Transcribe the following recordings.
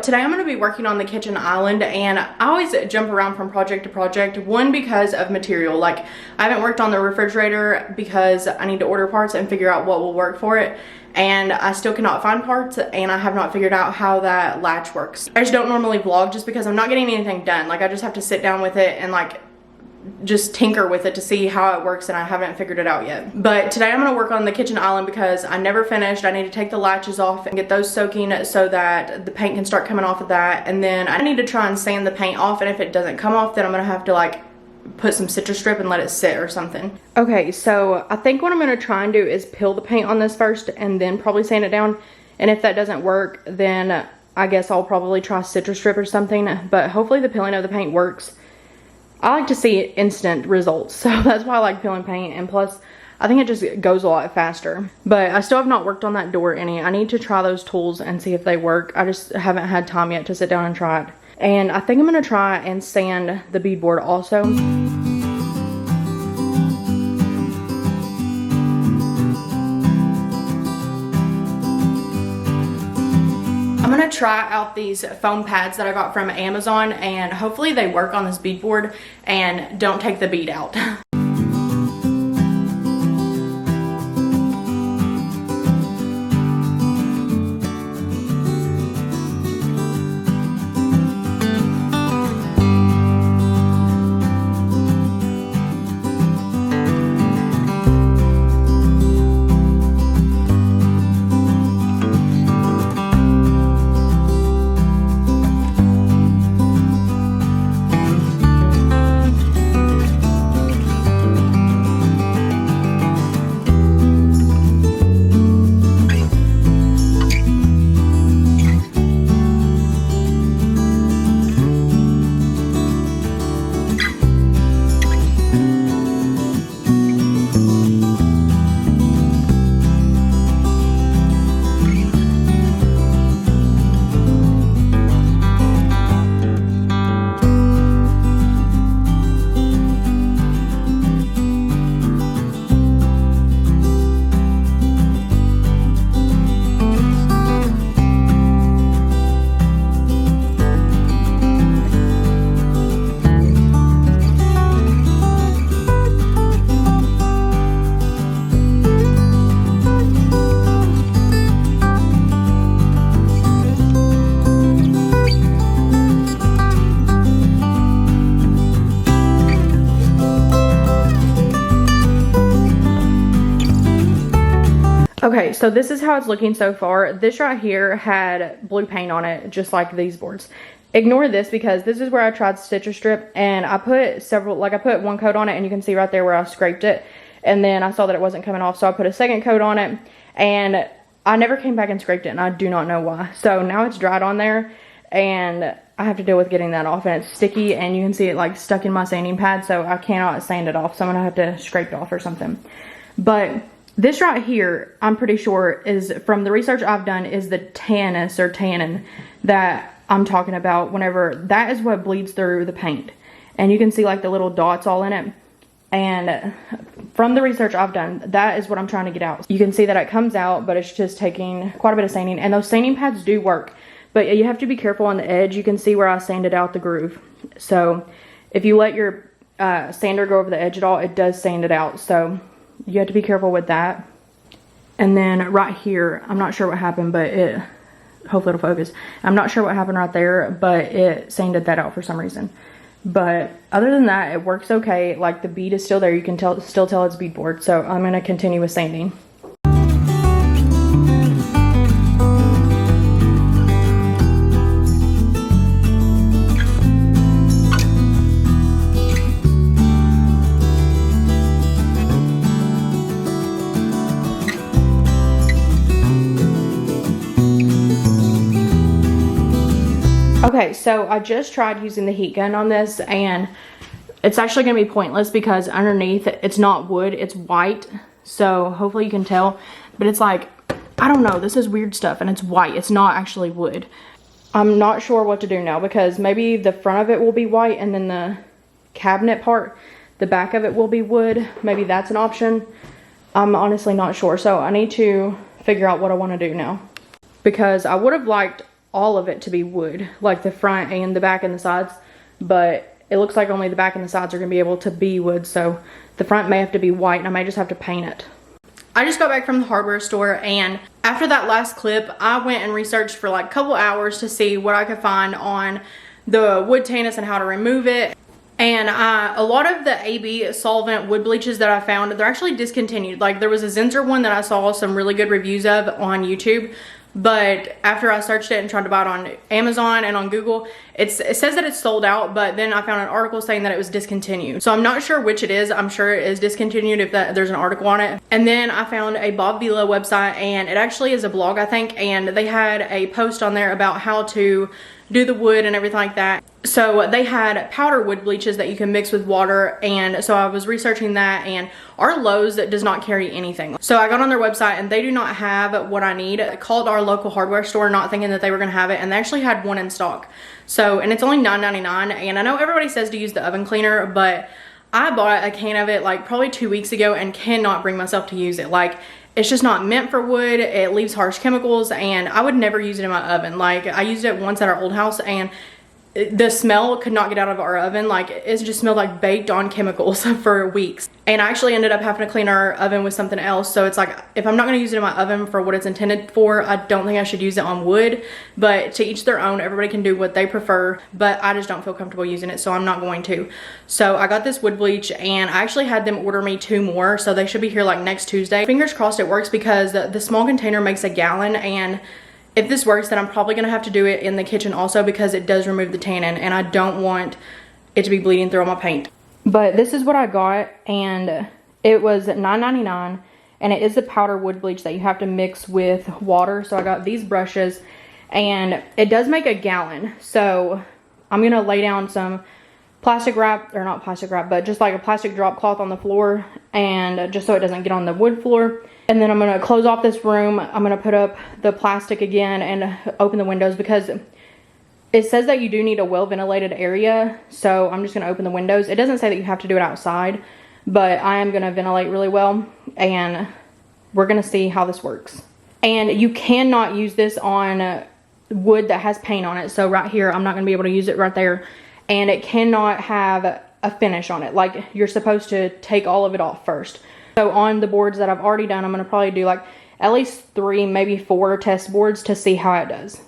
Today I'm going to be working on the kitchen island, and I always jump around from project to project. One, because of material. Like, I haven't worked on the refrigerator because I need to order parts and figure out what will work for it, and I still cannot find parts, and I have not figured out how that latch works. I just don't normally vlog just because I'm not getting anything done. Like, I just have to sit down with it and like just tinker with it to see how it works, and I haven't figured it out yet. But today I'm going to work on the kitchen island because I never finished. I need to take the latches off and get those soaking so that the paint can start coming off of that, and then I need to try and sand the paint off, and if it doesn't come off, then I'm going to have to like put some citrus strip and let it sit or something. Okay, so I think what I'm going to try and do is peel the paint on this first and then probably sand it down, and if that doesn't work, then I guess I'll probably try citrus strip or something, but hopefully the peeling of the paint works. I like to see instant results, so that's why I like peeling paint, and plus I think it just goes a lot faster. But I still have not worked on that door any. I need to try those tools and see if they work. I just haven't had time yet to sit down and try it. And I think I'm going to try and sand the beadboard also. I'm gonna try out these foam pads that I got from Amazon, and hopefully they work on this beadboard and don't take the bead out. Okay, so this is how it's looking so far. This right here had blue paint on it, just like these boards. Ignore this because this is where I tried citrus strip, and I put several, like I put one coat on it, and you can see right there where I scraped it, and then I saw that it wasn't coming off, so I put a second coat on it, and I never came back and scraped it, and I do not know why. So now it's dried on there, and I have to deal with getting that off, and it's sticky, and you can see it like stuck in my sanding pad, so I cannot sand it off, so I'm gonna have to scrape it off or something. But this right here, I'm pretty sure is, from the research I've done, is the Tannins or tannin that I'm talking about. Whenever that is what bleeds through the paint, and you can see like the little dots all in it. And from the research I've done, that is what I'm trying to get out. You can see that it comes out, but it's just taking quite a bit of sanding, and those sanding pads do work, but you have to be careful on the edge. You can see where I sanded out the groove, so if you let your sander go over the edge at all, it does sand it out, so you have to be careful with that. And then right here, I'm not sure what happened, but it, hopefully it'll focus. I'm not sure what happened right there, but it sanded that out for some reason. But other than that, it works okay. Like, the bead is still there. You can still tell it's beadboard. So I'm going to continue with sanding. Okay, so I just tried using the heat gun on this, and it's actually going to be pointless because underneath it's not wood, it's white. So hopefully you can tell, but it's like, I don't know, this is weird stuff, and it's white. It's not actually wood. I'm not sure what to do now, because maybe the front of it will be white, and then the cabinet part, the back of it will be wood. Maybe that's an option. I'm honestly not sure. So I need to figure out what I want to do now, because I would have liked all of it to be wood, like the front and the back and the sides, but it looks like only the back and the sides are gonna be able to be wood, so the front may have to be white and I may just have to paint it. I just got back from the hardware store, and after that last clip, I went and researched for like a couple hours to see what I could find on the wood tannins and how to remove it. And a lot of the AB solvent wood bleaches that I found, they're actually discontinued. Like there was a Zinsser one that I saw some really good reviews of on YouTube, but after I searched it and tried to buy it on Amazon and on Google, it says that it's sold out, but then I found an article saying that it was discontinued. So I'm not sure which it is. I'm sure it is discontinued if there's an article on it. And then I found a Bob Vila website, and it actually is a blog, I think, and they had a post on there about how to do the wood and everything like that. So they had powder wood bleaches that you can mix with water, and so I was researching that, and our Lowe's does not carry anything. So I got on their website and they do not have what I need. I called our local hardware store not thinking that they were gonna have it, and they actually had one in stock. So, and it's only $9.99, and I know everybody says to use the oven cleaner, but I bought a can of it like probably 2 weeks ago and cannot bring myself to use it. Like, it's just not meant for wood. It leaves harsh chemicals, and I would never use it in my oven. Like, I used it once at our old house, and the smell could not get out of our oven. Like, it just smelled like baked on chemicals for weeks. And I actually ended up having to clean our oven with something else. So it's like, if I'm not going to use it in my oven for what it's intended for, I don't think I should use it on wood. But to each their own, everybody can do what they prefer, but I just don't feel comfortable using it, so I'm not going to. So I got this wood bleach, and I actually had them order me 2 more, so they should be here like next Tuesday. Fingers crossed it works, because the small container makes a gallon, and if this works, then I'm probably gonna have to do it in the kitchen also, because it does remove the tannin, and I don't want it to be bleeding through all my paint. But this is what I got, and it was $9.99, and it is a powder wood bleach that you have to mix with water. So I got these brushes, and it does make a gallon. So I'm gonna lay down some plastic wrap, or not plastic wrap, but just like a plastic drop cloth on the floor, and just so it doesn't get on the wood floor. And then I'm gonna close off this room. I'm gonna put up the plastic again and open the windows, because it says that you do need a well ventilated area. So I'm just gonna open the windows. It doesn't say that you have to do it outside, but I am gonna ventilate really well, and we're gonna see how this works. And you cannot use this on wood that has paint on it. So right here, I'm not gonna be able to use it right there. And it cannot have a finish on it. Like, you're supposed to take all of it off first. So on the boards that I've already done, I'm gonna probably do like at least 3, maybe 4 test boards to see how it does.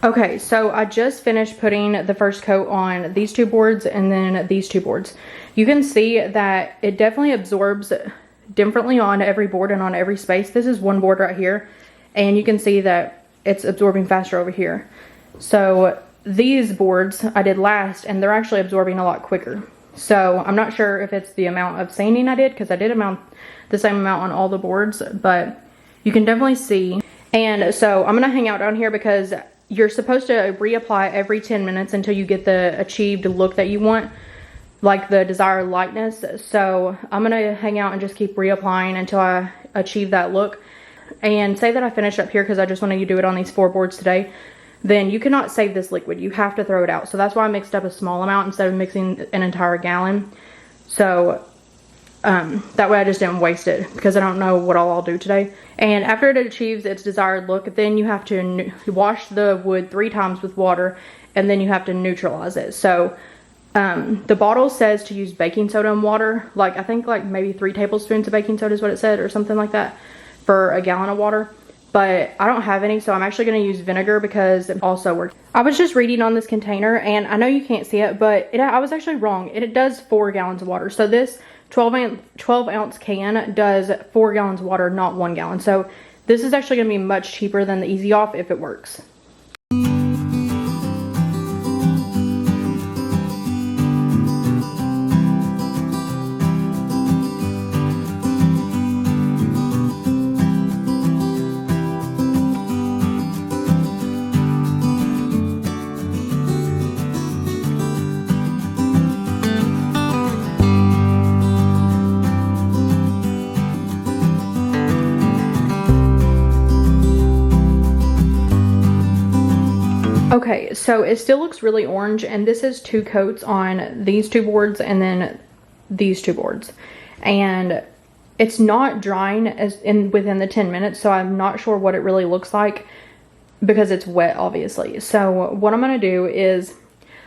Okay, so I just finished putting the first coat on these 2 boards and then these 2 boards. You can see that it definitely absorbs differently on every board and on every space. This is one board right here, and you can see that it's absorbing faster over here. So these boards I did last, and they're actually absorbing a lot quicker. So I'm not sure if it's the amount of sanding I did, because I did the same amount on all the boards, but you can definitely see. And so I'm gonna hang out down here because you're supposed to reapply every 10 minutes until you get the achieved look that you want, like the desired lightness. So I'm gonna hang out and just keep reapplying until I achieve that look. And say that I finish up here because I just wanted to do it on these 4 boards today, then you cannot save this liquid. You have to throw it out. So that's why I mixed up a small amount instead of mixing an entire gallon. So that way I just didn't waste it, because I don't know what all I'll do today. And after it achieves its desired look, then you have to wash the wood 3 times with water, and then you have to neutralize it. So the bottle says to use baking soda and water, like I think like maybe 3 tablespoons of baking soda is what it said, or something like that, for a gallon of water. But I don't have any, so I'm actually going to use vinegar because it also works. I was just reading on this container, and I know you can't see it, but I was actually wrong. It does 4 gallons of water. So this 12 ounce can does 4 gallons of water, not 1 gallon. So this is actually going to be much cheaper than the Easy Off if it works. Okay, so it still looks really orange, and this is 2 coats on these 2 boards and then these 2 boards. And it's not drying within the 10 minutes, so I'm not sure what it really looks like because it's wet, obviously. So what I'm going to do is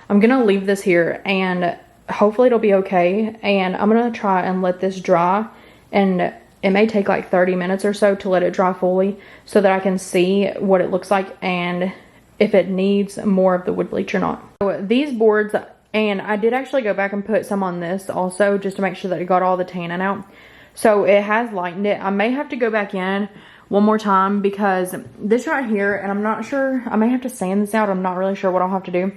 I'm going to leave this here, and hopefully it'll be okay. And I'm going to try and let this dry, and it may take like 30 minutes or so to let it dry fully so that I can see what it looks like and if it needs more of the wood bleach or not. So these boards, and I did actually go back and put some on this also just to make sure that it got all the tannin out. So it has lightened it. I may have to go back in one more time because this right here, and I'm not sure, I may have to sand this out. I'm not really sure what I'll have to do.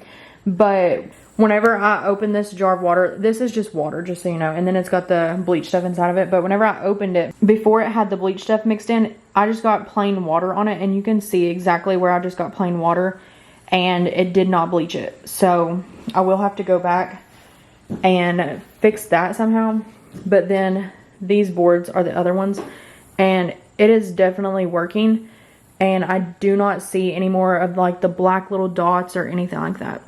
But whenever I open this jar of water, this is just water, just so you know, and then it's got the bleach stuff inside of it. But whenever I opened it, before it had the bleach stuff mixed in, I just got plain water on it, and you can see exactly where I just got plain water, and it did not bleach it. So I will have to go back and fix that somehow. But then these boards are the other ones, and it is definitely working, and I do not see any more of like the black little dots or anything like that.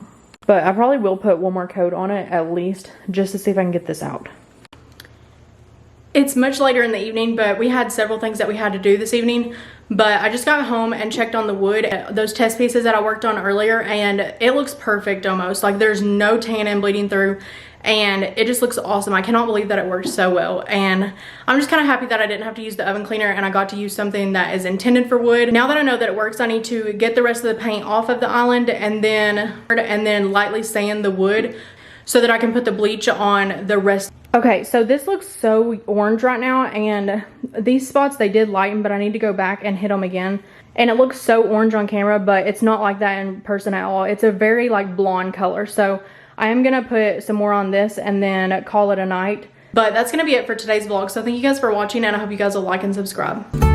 But I probably will put one more coat on it at least, just to see if I can get this out. It's much later in the evening, but we had several things that we had to do this evening. But I just got home and checked on the wood, those test pieces that I worked on earlier, and it looks perfect almost. Like there's no tannin bleeding through, and it just looks awesome. I cannot believe that it worked so well, and I'm just kind of happy that I didn't have to use the oven cleaner and I got to use something that is intended for wood. Now that I know that it works, I need to get the rest of the paint off of the island and then lightly sand the wood so that I can put the bleach on the rest. Okay, so this looks so orange right now, and these spots, they did lighten, but I need to go back and hit them again. And it looks so orange on camera, but it's not like that in person at all. It's a very like blonde color. So I am gonna put some more on this and then call it a night. But that's gonna be it for today's vlog. So thank you guys for watching, and I hope you guys will like and subscribe.